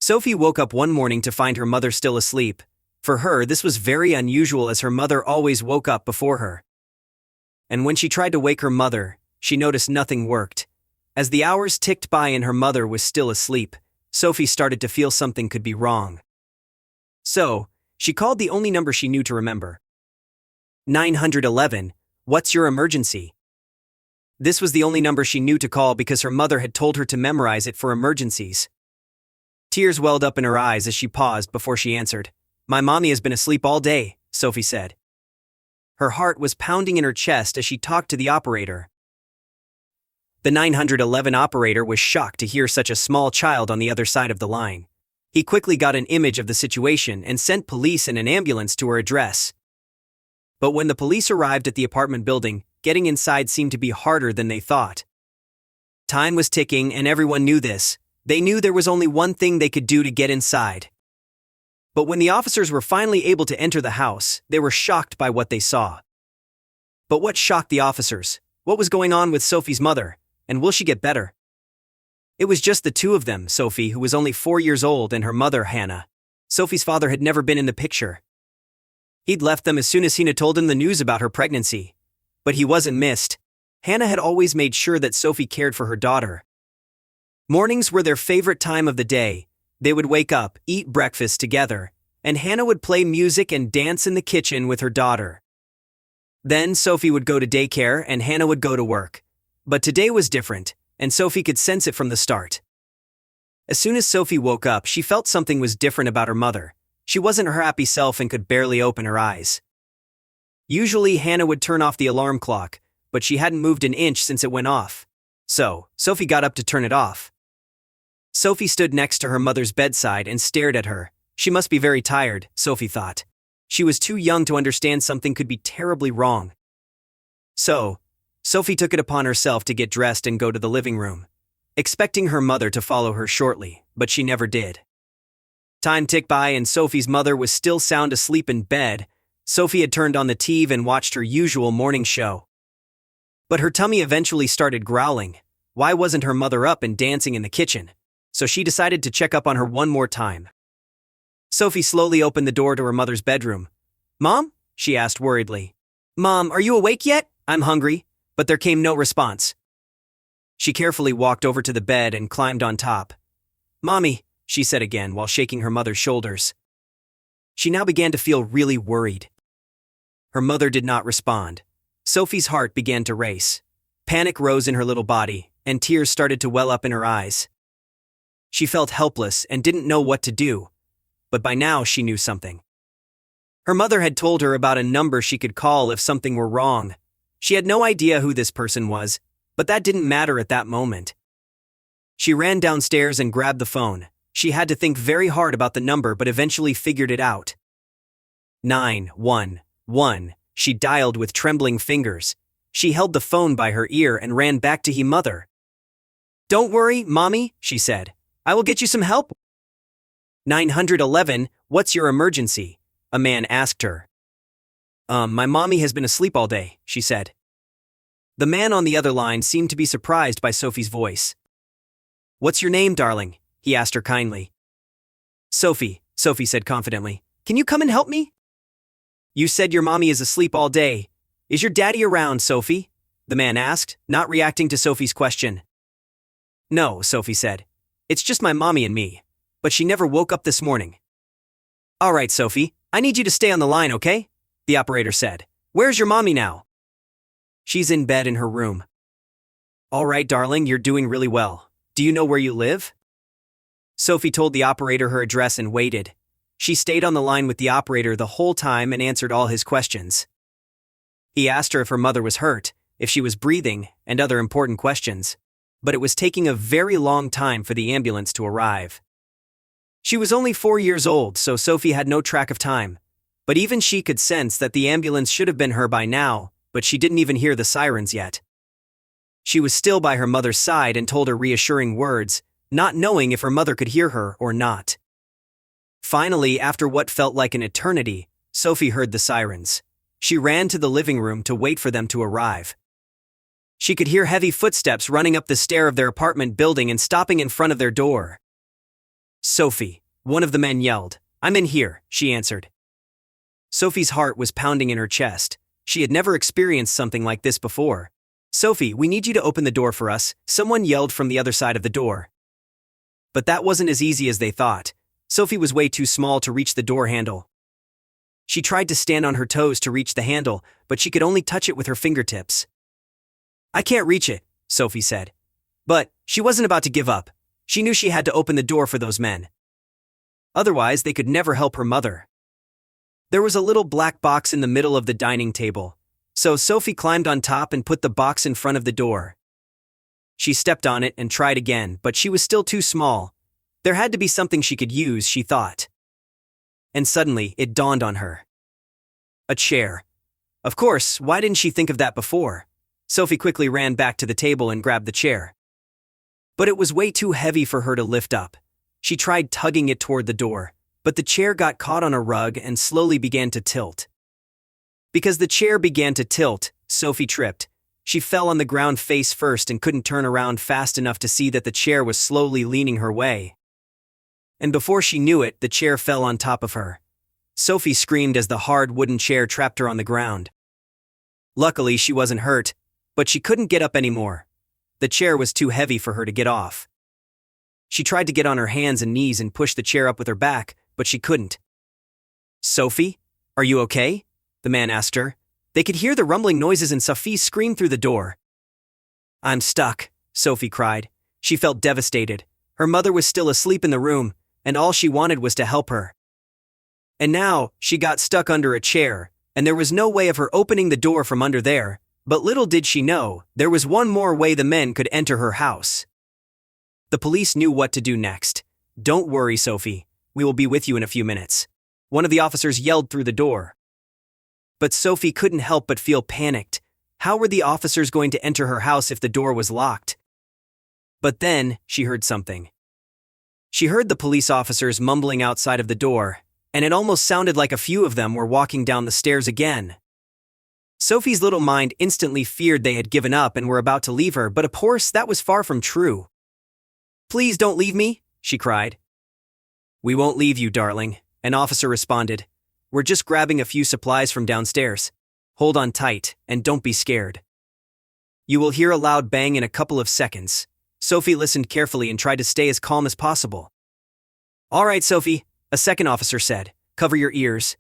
Sophie woke up one morning to find her mother still asleep. For her, this was very unusual as her mother always woke up before her. And when she tried to wake her mother, she noticed nothing worked. As the hours ticked by and her mother was still asleep, Sophie started to feel something could be wrong. So, she called the only number she knew to remember. 911, what's your emergency? This was the only number she knew to call because her mother had told her to memorize it for emergencies. Tears welled up in her eyes as she paused before she answered. My mommy has been asleep all day, Sophie said. Her heart was pounding in her chest as she talked to the operator. The 911 operator was shocked to hear such a small child on the other side of the line. He quickly got an image of the situation and sent police and an ambulance to her address. But when the police arrived at the apartment building, getting inside seemed to be harder than they thought. Time was ticking and everyone knew this. They knew there was only one thing they could do to get inside. But when the officers were finally able to enter the house, they were shocked by what they saw. But what shocked the officers? What was going on with Sophie's mother? And will she get better? It was just the two of them, Sophie, who was only 4 years old, and her mother, Hanna. Sophie's father had never been in the picture. He'd left them as soon as Hanna told him the news about her pregnancy. But he wasn't missed. Hanna had always made sure that Sophie cared for her daughter. Mornings were their favorite time of the day. They would wake up, eat breakfast together, and Hanna would play music and dance in the kitchen with her daughter. Then Sophie would go to daycare and Hanna would go to work. But today was different, and Sophie could sense it from the start. As soon as Sophie woke up, she felt something was different about her mother. She wasn't her happy self and could barely open her eyes. Usually Hanna would turn off the alarm clock, but she hadn't moved an inch since it went off. So, Sophie got up to turn it off. Sophie stood next to her mother's bedside and stared at her. She must be very tired, Sophie thought. She was too young to understand something could be terribly wrong. So, Sophie took it upon herself to get dressed and go to the living room, expecting her mother to follow her shortly, but she never did. Time ticked by and Sophie's mother was still sound asleep in bed. Sophie had turned on the TV and watched her usual morning show. But her tummy eventually started growling. Why wasn't her mother up and dancing in the kitchen? So she decided to check up on her one more time. Sophie slowly opened the door to her mother's bedroom. Mom? She asked worriedly. Mom, are you awake yet? I'm hungry. But there came no response. She carefully walked over to the bed and climbed on top. Mommy, she said again while shaking her mother's shoulders. She now began to feel really worried. Her mother did not respond. Sophie's heart began to race. Panic rose in her little body, and tears started to well up in her eyes. She felt helpless and didn't know what to do. But by now she knew something. Her mother had told her about a number she could call if something were wrong. She had no idea who this person was, but that didn't matter at that moment. She ran downstairs and grabbed the phone. She had to think very hard about the number but eventually figured it out. 911, she dialed with trembling fingers. She held the phone by her ear and ran back to her mother. Don't worry, Mommy, she said. I will get you some help. 911, what's your emergency? A man asked her. My mommy has been asleep all day, she said. The man on the other line seemed to be surprised by Sophie's voice. What's your name, darling? He asked her kindly. Sophie, Sophie said confidently. Can you come and help me? You said your mommy is asleep all day. Is your daddy around, Sophie? The man asked, not reacting to Sophie's question. No, Sophie said. It's just my mommy and me. But she never woke up this morning. All right, Sophie, I need you to stay on the line, okay? The operator said. Where's your mommy now? She's in bed in her room. All right, darling, you're doing really well. Do you know where you live? Sophie told the operator her address and waited. She stayed on the line with the operator the whole time and answered all his questions. He asked her if her mother was hurt, if she was breathing, and other important questions. But it was taking a very long time for the ambulance to arrive. She was only 4 years old, so Sophie had no track of time. But even she could sense that the ambulance should have been her by now, but she didn't even hear the sirens yet. She was still by her mother's side and told her reassuring words, not knowing if her mother could hear her or not. Finally, after what felt like an eternity, Sophie heard the sirens. She ran to the living room to wait for them to arrive. She could hear heavy footsteps running up the stair of their apartment building and stopping in front of their door. Sophie, one of the men yelled. I'm in here, she answered. Sophie's heart was pounding in her chest. She had never experienced something like this before. Sophie, we need you to open the door for us, someone yelled from the other side of the door. But that wasn't as easy as they thought. Sophie was way too small to reach the door handle. She tried to stand on her toes to reach the handle, but she could only touch it with her fingertips. I can't reach it, Sophie said. But she wasn't about to give up. She knew she had to open the door for those men. Otherwise, they could never help her mother. There was a little black box in the middle of the dining table, so Sophie climbed on top and put the box in front of the door. She stepped on it and tried again, but she was still too small. There had to be something she could use, she thought. And suddenly, it dawned on her. A chair. Of course, why didn't she think of that before? Sophie quickly ran back to the table and grabbed the chair. But it was way too heavy for her to lift up. She tried tugging it toward the door, but the chair got caught on a rug and slowly began to tilt. Because the chair began to tilt, Sophie tripped. She fell on the ground face first and couldn't turn around fast enough to see that the chair was slowly leaning her way. And before she knew it, the chair fell on top of her. Sophie screamed as the hard wooden chair trapped her on the ground. Luckily, she wasn't hurt, but she couldn't get up anymore. The chair was too heavy for her to get off. She tried to get on her hands and knees and push the chair up with her back, but she couldn't. Sophie, are you okay? The man asked her. They could hear the rumbling noises and Sophie screamed through the door. I'm stuck, Sophie cried. She felt devastated. Her mother was still asleep in the room, and all she wanted was to help her. And now, she got stuck under a chair, and there was no way of her opening the door from under there, but little did she know, there was one more way the men could enter her house. The police knew what to do next. Don't worry, Sophie. We will be with you in a few minutes. One of the officers yelled through the door. But Sophie couldn't help but feel panicked. How were the officers going to enter her house if the door was locked? But then, she heard something. She heard the police officers mumbling outside of the door, and it almost sounded like a few of them were walking down the stairs again. Sophie's little mind instantly feared they had given up and were about to leave her, but of course that was far from true. Please don't leave me, she cried. We won't leave you, darling, an officer responded. We're just grabbing a few supplies from downstairs. Hold on tight, and don't be scared. You will hear a loud bang in a couple of seconds. Sophie listened carefully and tried to stay as calm as possible. All right, Sophie, a second officer said. Cover your ears.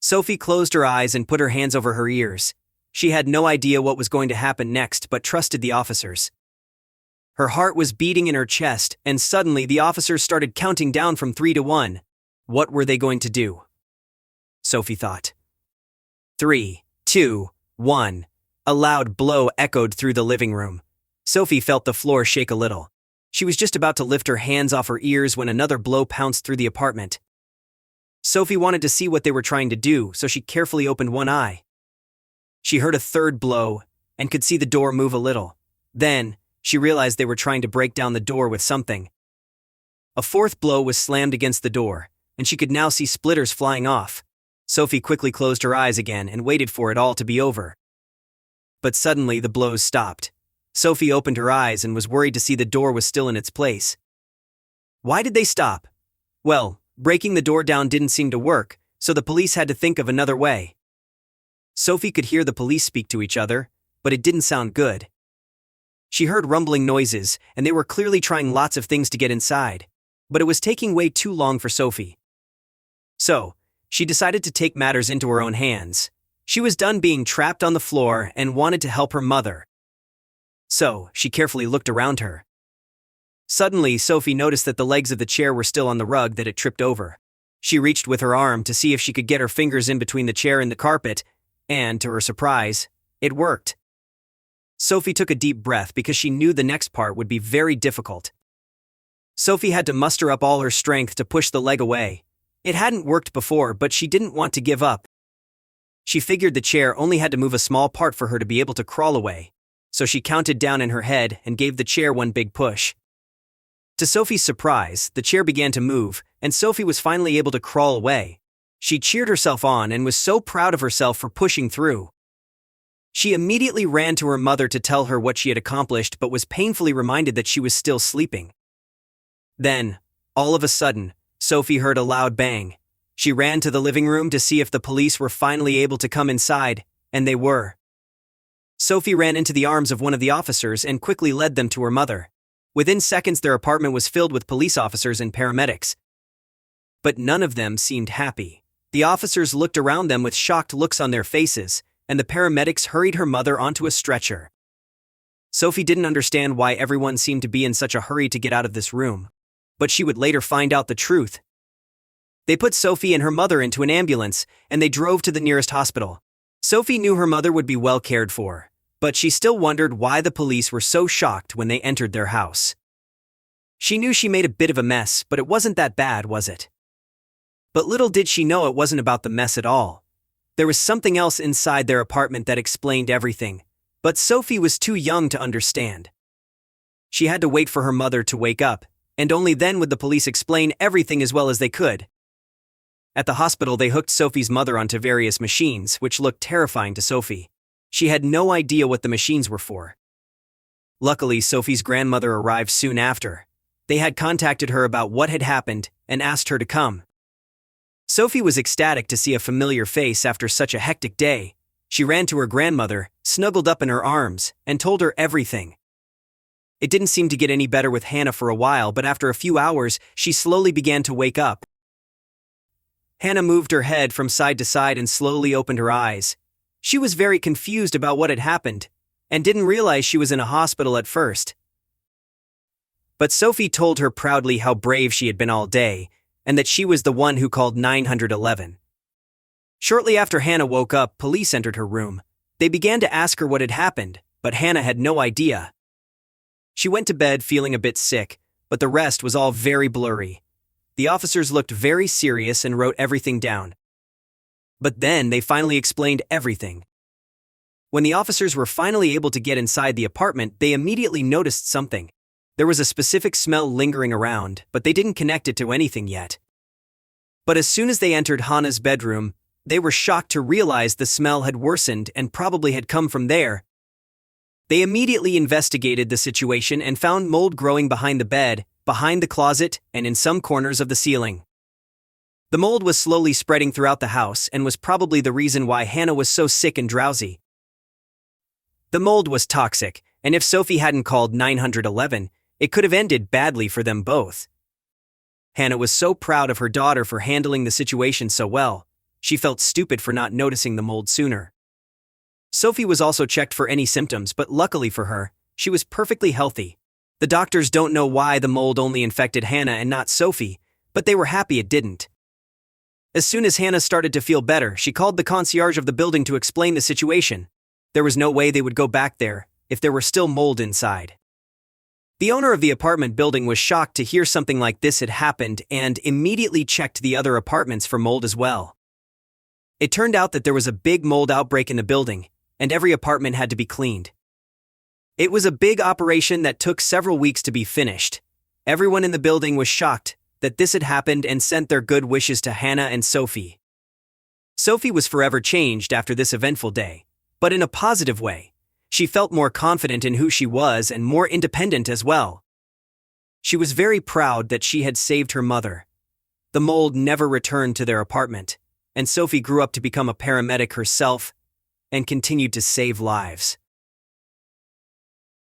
Sophie closed her eyes and put her hands over her ears. She had no idea what was going to happen next, but trusted the officers. Her heart was beating in her chest, and suddenly the officers started counting down from 3 to 1. What were they going to do? Sophie thought. 3, 2, 1. A loud blow echoed through the living room. Sophie felt the floor shake a little. She was just about to lift her hands off her ears when another blow pounced through the apartment. Sophie wanted to see what they were trying to do, so she carefully opened one eye. She heard a third blow and could see the door move a little. Then, she realized they were trying to break down the door with something. A fourth blow was slammed against the door, and she could now see splitters flying off. Sophie quickly closed her eyes again and waited for it all to be over. But suddenly the blows stopped. Sophie opened her eyes and was worried to see the door was still in its place. Why did they stop? Well, breaking the door down didn't seem to work, so the police had to think of another way. Sophie could hear the police speak to each other, but it didn't sound good. She heard rumbling noises, and they were clearly trying lots of things to get inside, but it was taking way too long for Sophie. So, she decided to take matters into her own hands. She was done being trapped on the floor and wanted to help her mother. So, she carefully looked around her. Suddenly, Sophie noticed that the legs of the chair were still on the rug that it tripped over. She reached with her arm to see if she could get her fingers in between the chair and the carpet, and, to her surprise, it worked. Sophie took a deep breath because she knew the next part would be very difficult. Sophie had to muster up all her strength to push the leg away. It hadn't worked before, but she didn't want to give up. She figured the chair only had to move a small part for her to be able to crawl away, so she counted down in her head and gave the chair one big push. To Sophie's surprise, the chair began to move, and Sophie was finally able to crawl away. She cheered herself on and was so proud of herself for pushing through. She immediately ran to her mother to tell her what she had accomplished, but was painfully reminded that she was still sleeping. Then, All of a sudden, Sophie heard a loud bang. She ran to the living room to see if the police were finally able to come inside, and they were. Sophie ran into the arms of one of the officers and quickly led them to her mother. Within seconds, their apartment was filled with police officers and paramedics. But none of them seemed happy. The officers looked around them with shocked looks on their faces, and the paramedics hurried her mother onto a stretcher. Sophie didn't understand why everyone seemed to be in such a hurry to get out of this room, but she would later find out the truth. They put Sophie and her mother into an ambulance, and they drove to the nearest hospital. Sophie knew her mother would be well cared for, but she still wondered why the police were so shocked when they entered their house. She knew she made a bit of a mess, but it wasn't that bad, was it? But little did she know it wasn't about the mess at all. There was something else inside their apartment that explained everything, but Sophie was too young to understand. She had to wait for her mother to wake up, and only then would the police explain everything as well as they could. At the hospital, they hooked Sophie's mother onto various machines, which looked terrifying to Sophie. She had no idea what the machines were for. Luckily, Sophie's grandmother arrived soon after. They had contacted her about what had happened and asked her to come. Sophie was ecstatic to see a familiar face after such a hectic day. She ran to her grandmother, snuggled up in her arms, and told her everything. It didn't seem to get any better with Hanna for a while, but after a few hours, she slowly began to wake up. Hanna moved her head from side to side and slowly opened her eyes. She was very confused about what had happened, and didn't realize she was in a hospital at first. But Sophie told her proudly how brave she had been all day, and that she was the one who called 911. Shortly after Hanna woke up, police entered her room. They began to ask her what had happened, but Hanna had no idea. She went to bed feeling a bit sick, but the rest was all very blurry. The officers looked very serious and wrote everything down. But then they finally explained everything. When the officers were finally able to get inside the apartment, they immediately noticed something. There was a specific smell lingering around, but they didn't connect it to anything yet. But as soon as they entered Hanna's bedroom, they were shocked to realize the smell had worsened and probably had come from there. They immediately investigated the situation and found mold growing behind the bed, behind the closet, and in some corners of the ceiling. The mold was slowly spreading throughout the house and was probably the reason why Hanna was so sick and drowsy. The mold was toxic, and if Sophie hadn't called 911, it could have ended badly for them both. Hanna was so proud of her daughter for handling the situation so well. She felt stupid for not noticing the mold sooner. Sophie was also checked for any symptoms, but luckily for her, she was perfectly healthy. The doctors don't know why the mold only infected Hanna and not Sophie, but they were happy it didn't. As soon as Hanna started to feel better, she called the concierge of the building to explain the situation. There was no way they would go back there if there were still mold inside. The owner of the apartment building was shocked to hear something like this had happened and immediately checked the other apartments for mold as well. It turned out that there was a big mold outbreak in the building, and every apartment had to be cleaned. It was a big operation that took several weeks to be finished. Everyone in the building was shocked that this had happened and sent their good wishes to Hanna and Sophie. Sophie was forever changed after this eventful day, but in a positive way. She felt more confident in who she was and more independent as well. She was very proud that she had saved her mother. The mold never returned to their apartment, and Sophie grew up to become a paramedic herself and continued to save lives.